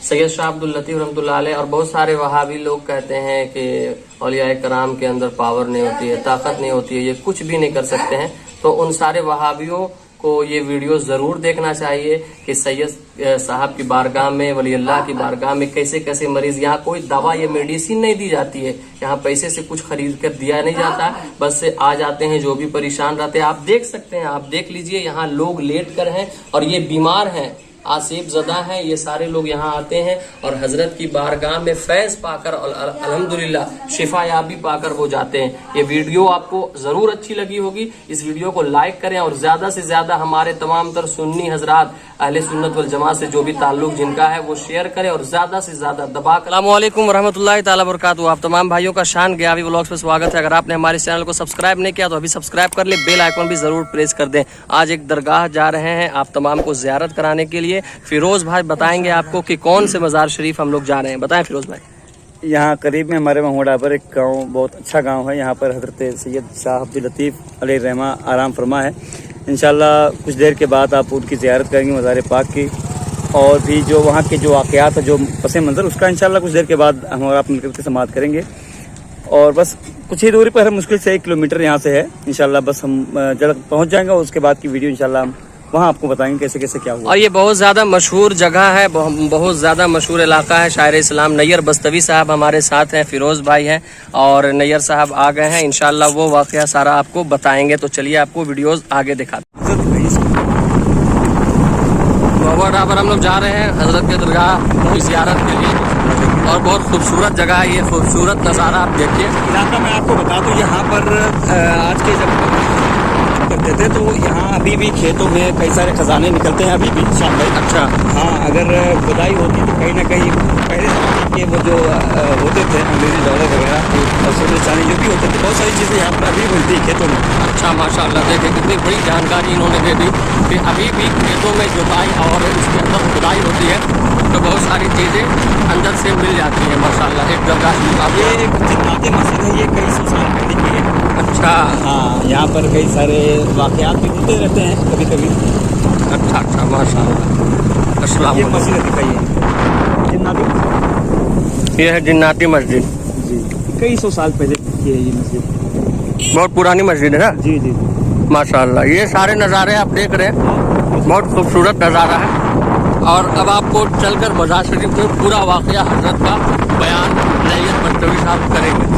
सैयद शाह अब्दुल लतीफ रहमतुल्लाह अलैह और बहुत सारे वहाबी लोग कहते हैं कि औलिया कराम के अंदर पावर नहीं होती है, ताकत नहीं होती है, ये कुछ भी नहीं कर सकते हैं। तो उन सारे वहाबियों को ये वीडियो जरूर देखना चाहिए कि सैयद साहब की बारगाह में, वली अल्लाह की बारगाह में कैसे कैसे मरीज, यहाँ कोई दवा या मेडिसिन नहीं दी जाती है, यहाँ पैसे से कुछ खरीद कर दिया नहीं जाता, बस से आ जाते हैं जो भी परेशान रहते हैं। आप देख सकते हैं, आप देख लीजिए, यहाँ लोग लेट कर हैं और ये बीमार हैं, आसिफ ज़दा हैं, ये सारे लोग यहाँ आते हैं और हजरत की बारगाह में फैज़ पाकर और अल्हम्दुलिल्लाह शिफा याबी पाकर वो जाते हैं। ये वीडियो आपको ज़रूर अच्छी लगी होगी, इस वीडियो को लाइक करें और ज़्यादा से ज़्यादा हमारे तमाम तर सुन्नी हजरात अहले सुन्नत वल जमात से जो भी ताल्लुक जिनका है वो शेयर करें और ज़्यादा से ज़्यादा दबा कर। अस्सलामु अलैकुम वरहमतुल्लाहि ताला बरकातहू। आप तमाम भाइयों का शान गियावी व्लॉग्स में स्वागत है। अगर आपने हमारे चैनल को सब्सक्राइब नहीं किया तो अभी सब्सक्राइब कर ले, बेल आइकन भी ज़रूर प्रेस कर दें। आज एक दरगाह जा रहे हैं आप तमाम को ज़ियारत कराने के लिए। फिरोज भाई बताएंगे आपको कि कौन से मज़ार शरीफ हम लोग जा रहे हैं, बताएं फिरोज भाई। यहाँ करीब में हमारे महमूदा पर एक गांव, बहुत अच्छा गांव है। यहाँ पर हज़रत सैयद शाह अब्दुल लतीफ अलैहि रहमा आराम फरमा है। इंशाल्लाह कुछ देर के बाद आप उनकी ज़ियारत करेंगे मज़ार पाक की, और भी जो वहाँ के जो वाक़यात है, जो पस मंज़र, उसका इंशाल्लाह कुछ देर के बाद हम और आप मिलकर समाअत करेंगे। और बस कुछ ही दूरी पर है, मुश्किल से 1 किलोमीटर यहाँ से है। इंशाल्लाह बस हम जल्द पहुँच जाएंगे और उसके बाद की वीडियो इंशाल्लाह हम वहाँ आपको बताएंगे कैसे कैसे क्या हुआ। और ये बहुत ज़्यादा मशहूर जगह है, बहुत ज़्यादा मशहूर इलाका है। शायर इस्लाम नैयर बस्तवी साहब हमारे साथ हैं, फिरोज़ भाई हैं और नैयर साहब आ गए हैं। इंशाल्लाह वो वाक़या सारा आपको बताएंगे। तो चलिए आपको वीडियोस आगे दिखाते हैं। पर हम लोग जा रहे हैं हजरत के दरगाह की ज़ियारत के लिए और बहुत खूबसूरत जगह है, ये खूबसूरत नज़ारा आप देखिए। इलाका मैं आपको बता दूँ, यहाँ पर आज के जब करते थे तो यहाँ अभी भी खेतों में कई सारे खजाने निकलते हैं अभी भी शाम में। अच्छा, हाँ, अगर खुदाई होती तो कहीं ना कहीं पहले ज़माने के वो जो होते थे अंग्रेजी डॉलर वगैरह और सोने चांदी जो भी होते थे, बहुत सारी चीज़ें यहाँ पर अभी मिलती है खेतों में। अच्छा, माशाल्लाह, देखिए कितनी बड़ी जानकारी इन्होंने दे दी कि अभी भी खेतों में जुताई और उसके अंदर खुदाई होती है तो बहुत सारी चीज़ें अंदर से मिल जाती हैं माशाल्लाह। एक जगह ये एक जिन्नाती मस्जिद है, ये कई सौ साल पहले की है। अच्छा, हाँ, यहाँ पर कई सारे वाक़यात भी होते रहते हैं कभी कभी। अच्छा अच्छा, माशाल्लाह। अस्सलाम ये मस्जिद है, जिन्नाती, ये है जिन्नाती मस्जिद जी, कई सौ साल पहले की है ये मस्जिद, बहुत पुरानी मस्जिद है ना। जी जी माशाल्लाह। ये सारे नज़ारे आप देख रहे हैं, बहुत खूबसूरत नज़ारा है। और अब आपको चलकर मज़ार शरीफ में पूरा वाक़या हज़रत का बयान नैयर बस्तवी साहब करेंगे।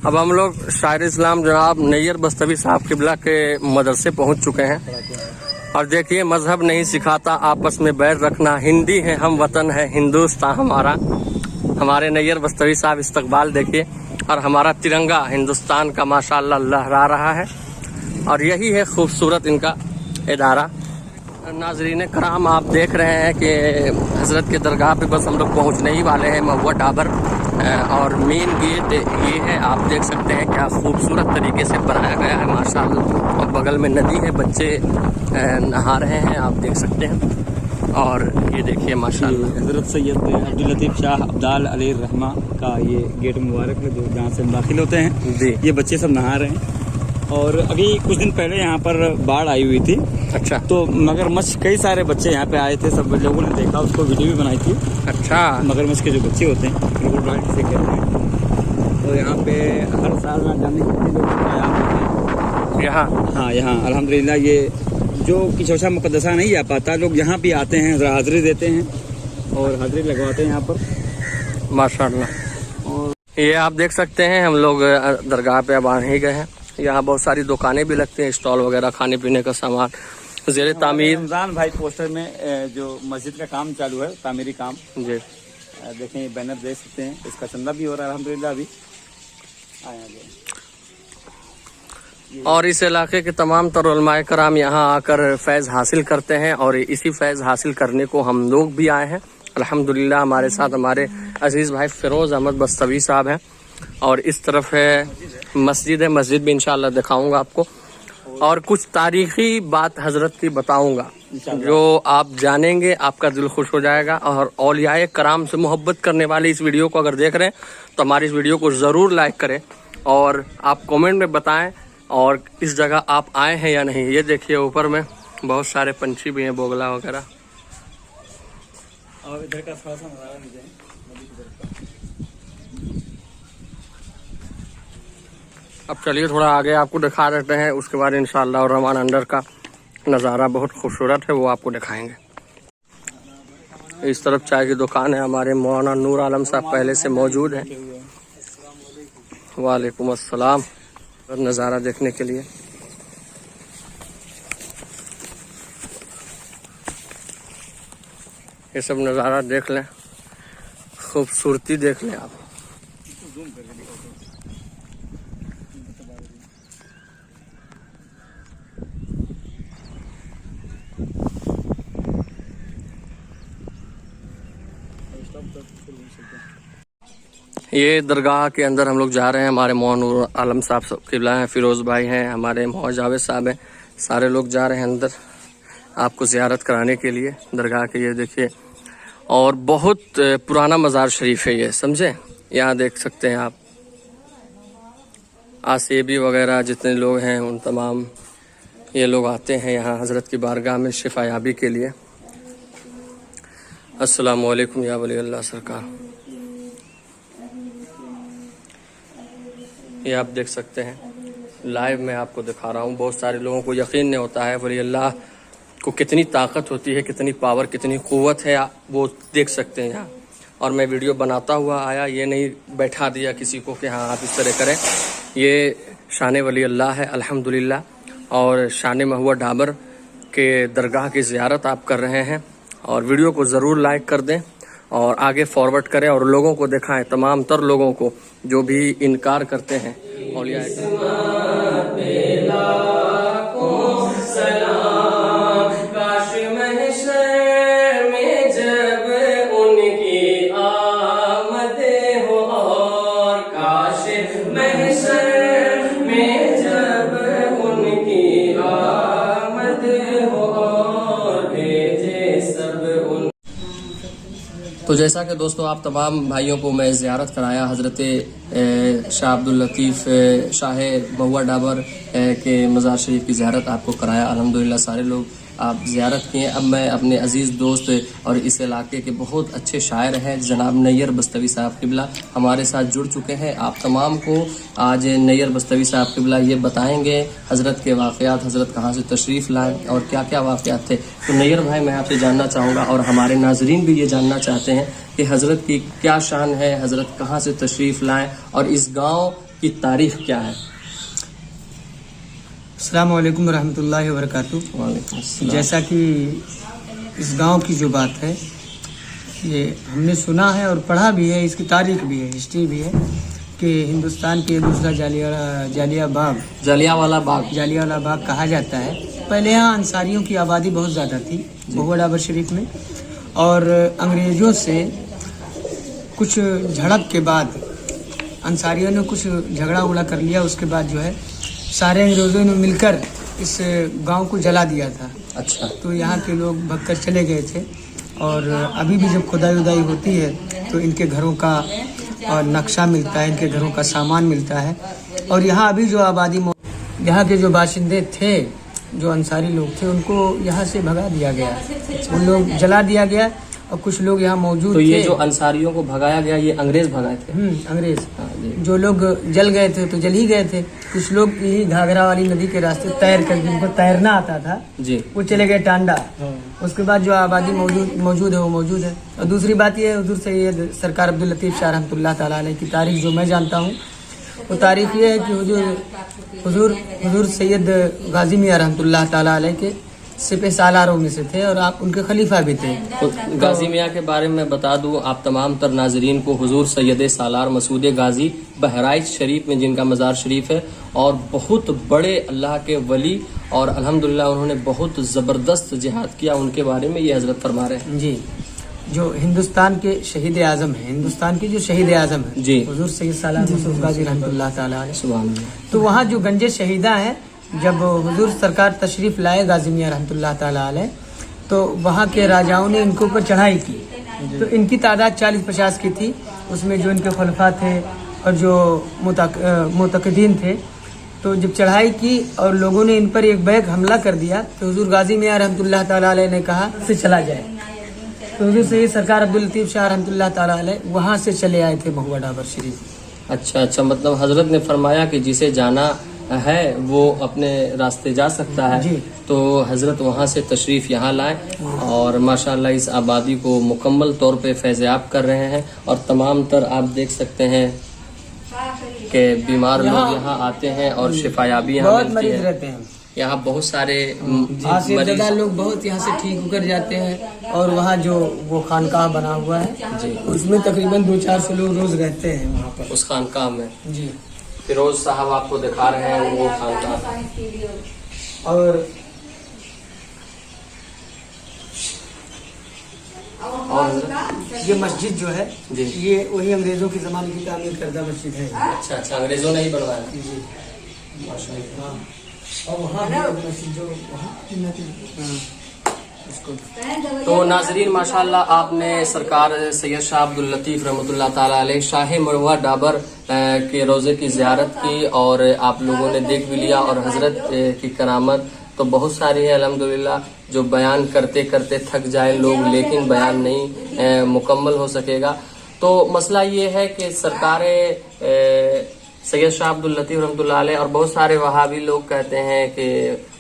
अब हम लोग शायर इस्लाम जनाब नैयर बस्तवी साहब क़िबला के मदरसे पहुंच चुके हैं और देखिए, मजहब नहीं सिखाता आपस में बैर रखना, हिंदी है हम वतन है हिंदुस्तान हमारा। हमारे नैयर बस्तवी साहब इस्तकबाल देखिए और हमारा तिरंगा हिंदुस्तान का माशाल्लाह लहरा रहा है और यही है खूबसूरत इनका इदारा। नाजरीन कराम, आप देख रहे हैं कि हज़रत के दरगाह पे बस हम लोग पहुँचने ही वाले हैं, महुआ टाबर और मेन गेट ये है। आप देख सकते हैं क्या खूबसूरत तरीके से बनाया गया है माशाल्लाह। और बगल में नदी है, बच्चे नहा रहे हैं, आप देख सकते हैं। और ये देखिए माशाल्लाह हज़रत सैयद अब्दुल लतीफ शाह अब्दाल अलैहि रहमा का ये गेट मुबारक है, जो जहाँ से हम दाखिल होते हैं जी। ये बच्चे सब नहा रहे हैं और अभी कुछ दिन पहले यहाँ पर बाढ़ आई हुई थी। अच्छा, तो मगरमच्छ, कई सारे बच्चे यहाँ पे आए थे, सब लोगों ने देखा, उसको वीडियो भी बनाई थी। अच्छा, मगरमच्छ के जो बच्चे होते हैं से कहते हैं, तो यहाँ पे हर साल ना जाने कितने लोग आते हैं यहाँ। हाँ, यहाँ अल्हम्दुलिल्लाह ये जो किशोशा मुकद्दसा नहीं आ पाता, लोग यहाँ भी आते हैं, हाज़िरी देते हैं और हाज़िरी लगवाते हैं यहाँ पर माशाल्लाह। और ये आप देख सकते हैं, हम लोग दरगाह पे अब आ ही गए हैं। यहाँ बहुत सारी दुकानें भी लगती हैं, स्टॉल वगैरह, खाने पीने का सामान ज़ेरे तामीर। रमजान भाई पोस्टर में जो मस्जिद का काम चालू है, तामीरी काम जी, देखें, ये बैनर देख सकते हैं, इसका चंदा भी हो रहा है अल्हम्दुलिल्लाह अभी। और इस इलाके के तमाम तर उलमाए कराम यहाँ आकर फैज़ हासिल करते हैं और इसी फैज़ हासिल करने को हम लोग भी आए हैं अल्हम्दुलिल्लाह। हमारे साथ हमारे अजीज़ भाई फिरोज़ अहमद बस्तवी साहब हैं और इस तरफ है मस्जिद है, मस्जिद भी इंशाल्लाह दिखाऊंगा आपको और कुछ तारीखी बात हज़रत की बताऊंगा जो आप जानेंगे, आपका दिल खुश हो जाएगा। और औलियाए कराम से मोहब्बत करने वाले इस वीडियो को अगर देख रहे हैं तो हमारी इस वीडियो को ज़रूर लाइक करें और आप कमेंट में बताएं और इस जगह आप आए हैं या नहीं। ये देखिए ऊपर में बहुत सारे पंछी भी हैं, बोगला वगैरह। और इधर का थोड़ा सा नजारा ले जाए नदी की तरफ का। अब चलिए थोड़ा आगे आपको दिखा देते हैं, उसके बाद इंशाअल्लाह रहमान अंदर का नज़ारा बहुत खूबसूरत है, वो आपको दिखाएंगे। इस तरफ चाय की दुकान है, हमारे मौलाना नूर आलम साहब पहले से मौजूद हैं। वालेकुम अस्सलाम। नज़ारा देखने के लिए ये सब नज़ारा देख लें, खूबसूरती देख लें आप। ये दरगाह के अंदर हम लोग जा रहे हैं, हमारे मौलाना आलम साहब किबला हैं, फिरोज़ भाई हैं, हमारे मौलाना जावेद साहब हैं, सारे लोग जा रहे हैं अंदर आपको ज़ियारत कराने के लिए दरगाह के। ये देखिए, और बहुत पुराना मज़ार शरीफ है ये, समझे। यहाँ देख सकते हैं आप, आसेबी वगैरह जितने लोग हैं उन तमाम ये लोग आते हैं यहाँ हज़रत की बारगाह में शिफायाबी के लिए। अस्सलामु अलैकुम या वली अल्लाह सरकार। ये आप देख सकते हैं, लाइव मैं आपको दिखा रहा हूँ। बहुत सारे लोगों को यकीन नहीं होता है वली अल्लाह को कितनी ताकत होती है, कितनी पावर, कितनी क़ुव्वत है, वो देख सकते हैं यहाँ। और मैं वीडियो बनाता हुआ आया, ये नहीं बैठा दिया किसी को कि हाँ आप इस तरह करें। ये शान वली अल्लाह है अल्हम्दुलिल्लाह, और शान महुआ ढाबर के दरगाह की ज़ियारत आप कर रहे हैं। और वीडियो को ज़रूर लाइक कर दें और आगे फॉरवर्ड करें और लोगों को दिखाएं, तमाम तर लोगों को जो भी इनकार करते हैं औलिया तो जैसा कि दोस्तों आप तमाम भाइयों को मैं ज़ियारत कराया हज़रत शाह अब्दुल लतीफ़ शाह महुआ ढाबर के मज़ार शरीफ की ज़ियारत आपको कराया। अल्हम्दुलिल्लाह सारे लोग आप ज़ियारत किए। अब मैं अपने अज़ीज़ दोस्त और इस इलाके के बहुत अच्छे शायर हैं जनाब नैयर बस्तवी साहब किबला हमारे साथ जुड़ चुके हैं। आप तमाम को आज नैयर बस्तवी साहब किबला ये बताएंगे हज़रत के वाक़यात, हज़रत कहाँ से तशरीफ़ लाए और क्या क्या वाक़यात थे। तो नैयर भाई मैं आपसे जानना चाहूँगा और हमारे नाजरीन भी ये जानना चाहते हैं कि हज़रत की क्या शान है, हज़रत कहाँ से तशरीफ़ लाएँ और इस गाँव की तारीख़ क्या है। अस्सलामु अलैकुम रहमतुल्लाहि व बरकातुहू। वालेकुम अस्सलाम। जैसा कि इस गांव की जो बात है ये हमने सुना है और पढ़ा भी है, इसकी तारीख भी है, हिस्ट्री भी है कि हिंदुस्तान के दूसरा जालियावाला बाग कहा जाता है। पहले यहाँ अंसारियों की आबादी बहुत ज़्यादा थी महुआ ढाबर शरीफ में, और अंग्रेज़ों से कुछ झड़प के बाद अंसारियों ने कुछ झगड़ा उगड़ा कर लिया। उसके बाद जो है सारे अंग्रेज़ों ने मिलकर इस गांव को जला दिया था। अच्छा। तो यहाँ के लोग भगकर चले गए थे, और अभी भी जब खुदाई उदाई होती है तो इनके घरों का नक्शा मिलता है, इनके घरों का सामान मिलता है। और यहाँ अभी जो आबादी, यहाँ के जो बाशिंदे थे, जो अंसारी लोग थे, उनको यहाँ से भगा दिया गया, उन लोग जला दिया गया। और कुछ लोग यहाँ मौजूद तो थे। ये जो अंसारियों को भगाया गया ये अंग्रेज भगाए थे? अंग्रेज। जो लोग जल गए थे तो जल ही गए थे। कुछ लोग यही घाघरा वाली नदी के रास्ते तैर कर, जिनको तैरना आता था जी, वो चले गए टांडा। उसके बाद जो आबादी मौजूद है वो मौजूद है। और दूसरी बात ये है, हुजूर सैयद सरकार अब्दुल लतीफ़ शाह रहमतुल्लाह ताला अलैह की तारीख जो मैं जानता हूँ, वो तारीख ये है कि हुजूर सैयद गाजी मियां रहमतुल्लाह ताला अलैह के सिपह सालारों में से थे और आप उनके खलीफा भी थे। तो गाजी मियाँ के बारे में बता दूं आप तमाम तर नाजरीन को, हुजूर सैयद सालार मसूद गाजी बहराइच शरीफ में जिनका मज़ार शरीफ है, और बहुत बड़े अल्लाह के वली, और अल्हम्दुलिल्लाह उन्होंने बहुत ज़बरदस्त जिहाद किया, उनके बारे में ये हज़रत फरमा रहे हैं। जी, जो हिंदुस्तान के शहीद आज़म है, हिंदुस्तान के जो शहीद आज़म है जी, हुजूर सैयद सालार मसूद गाजी रहमतुल्लाह ताला अलैह। सुभान अल्लाह। तो वहाँ जो गंजे शहीदा है, जब हुजूर सरकार तशरीफ़ लाए गाजी मियां रहमतुल्लाह ताला अलैह, तो वहाँ के राजाओं ने इनके ऊपर चढ़ाई की। तो इनकी तादाद 40-50 की थी। उसमें जो इनके खलफा थे और जो मुतक़दीन थे, तो जब चढ़ाई की और लोगों ने इन पर एक बैग हमला कर दिया, तो हुजूर गाजी मियां रहमतुल्लाह ताला अलैह ने कहा से चला जाए। तो हुजूर सैयद सरकार अब्दुल लतीफ शाह रहमतुल्लाह ताला अलैह वहाँ से चले आए थे महुआ डाबर शरीफ। अच्छा, मतलब हजरत ने फरमाया कि जिसे जाना है वो अपने रास्ते जा सकता है। जी। तो हजरत वहाँ से तशरीफ यहाँ लाए और माशाल्लाह इस आबादी को मुकम्मल तौर पे फैज़याब कर रहे हैं। और तमाम तर आप देख सकते हैं कि बीमार लोग यहाँ आते हैं और शिफायाबी यहाँ बहुत मिलती मरीज है। रहते हैं, यहाँ बहुत सारे आसिफजदा लोग बहुत यहाँ से ठीक होकर जाते हैं। और वहाँ जो वो खानकाह बना हुआ है जी, उसमें तकरीबन 200-400 लोग रोज रहते हैं वहाँ पर। उस खानकाह में जी। फिरोज साहब आपको दिखा रहे हैं वो खानकाह। और ये मस्जिद जो है जी। ये वही अंग्रेजों के जमाने की तामीर करदा मस्जिद है। अच्छा, अंग्रेजों ने ही बनवाया। जी। माशाल्लाह। और वहाँ भी मस्जिद जो वहाँ उसको तो नाजरीन माशाल्लाह आपने सरकार सैयद शाह अब्दुल लतीफ रहमतुल्लाह ताला अलैह शाह महुआ डाबर के रोज़े की ज़ियारत की और आप लोगों ने देख भी लिया। और हजरत की करामत तो बहुत सारी है अल्हम्दुलिल्लाह, जो बयान करते करते थक जाए लोग लेकिन बयान नहीं मुकम्मल हो सकेगा। तो मसला ये है कि सरकार सैयद शाह अब्दुल लतीफ रहमतुल्लाह अलैह और बहुत सारे वहाबी लोग कहते हैं कि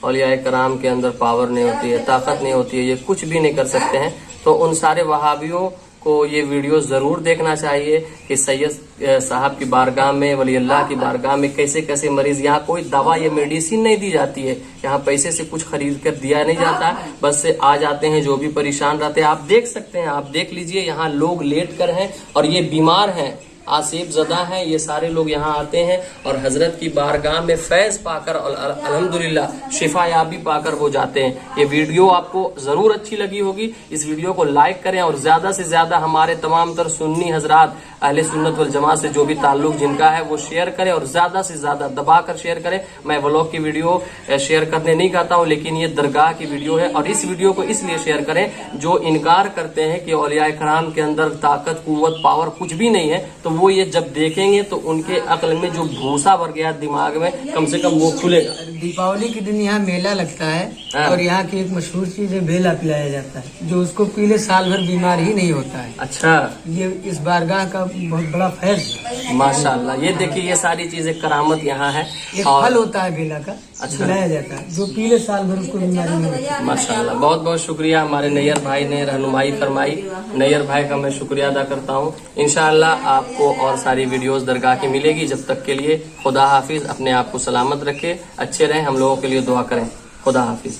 औलिया कराम के अंदर पावर नहीं होती है, ताकत नहीं होती है, ये कुछ भी नहीं कर सकते हैं। तो उन सारे वहाबियों को ये वीडियो जरूर देखना चाहिए कि सैयद साहब की बारगाह में, वली अल्लाह की बारगाह में कैसे कैसे मरीज, यहाँ कोई दवा या मेडिसिन नहीं दी जाती है, यहाँ पैसे से कुछ खरीद कर दिया नहीं जाता है, बस से आ जाते हैं जो भी परेशान रहते हैं। आप देख सकते हैं, आप देख लीजिए, यहाँ लोग लेट कर हैं और ये बीमार हैं, आसिफ ज़दा हैं, ये सारे लोग यहाँ आते हैं और हजरत की बारगाह में फैज़ पाकर अल्हम्दुलिल्लाह शिफायाबी पाकर वो जाते हैं। ये वीडियो आपको ज़रूर अच्छी लगी होगी, इस वीडियो को लाइक करें और ज़्यादा से ज़्यादा हमारे तमाम तर सुन्नी हजरात अहले सुन्नत वल जमात से जो भी ताल्लुक जिनका है वो शेयर करें और ज़्यादा से ज़्यादा दबा कर शेयर करें। मैं व्लॉग की वीडियो शेयर करने नहीं कहता हूँ, लेकिन ये दरगाह की वीडियो है और इस वीडियो को इसलिए शेयर करें जो इनकार करते हैं कि औलिया कराम के अंदर ताकत, कुव्वत, पावर कुछ भी नहीं है, तो वो ये जब देखेंगे तो उनके अक्ल में जो भूसा भर गया दिमाग में, कम से कम वो खुलेगा। दीपावली के दिन यहाँ मेला लगता है और यहाँ की एक मशहूर चीज है बेला पिलाया जाता है, जो उसको पीले साल भर बीमार ही नहीं होता है। अच्छा, ये इस बारगाह का बहुत बड़ा फैज है माशाल्लाह। ये देखिए, ये सारी चीजें करामत यहाँ है। एक और फल होता है बेला का, अच्छा, पिलाया जाता है, जो पीले साल भर उसको बीमारी नहीं होती है। माशाल्लाह। बहुत बहुत शुक्रिया, हमारे नैयर भाई ने रहनुमाई फरमाई, नैयर भाई का मैं शुक्रिया अदा करता हूँ। इंशाअल्लाह आपको और सारी वीडियोस दरगाह की मिलेगी। जब तक के लिए खुदा हाफिज, अपने आप को सलामत रखे, अच्छे रहें, हम लोगों के लिए दुआ करें। खुदा हाफिज।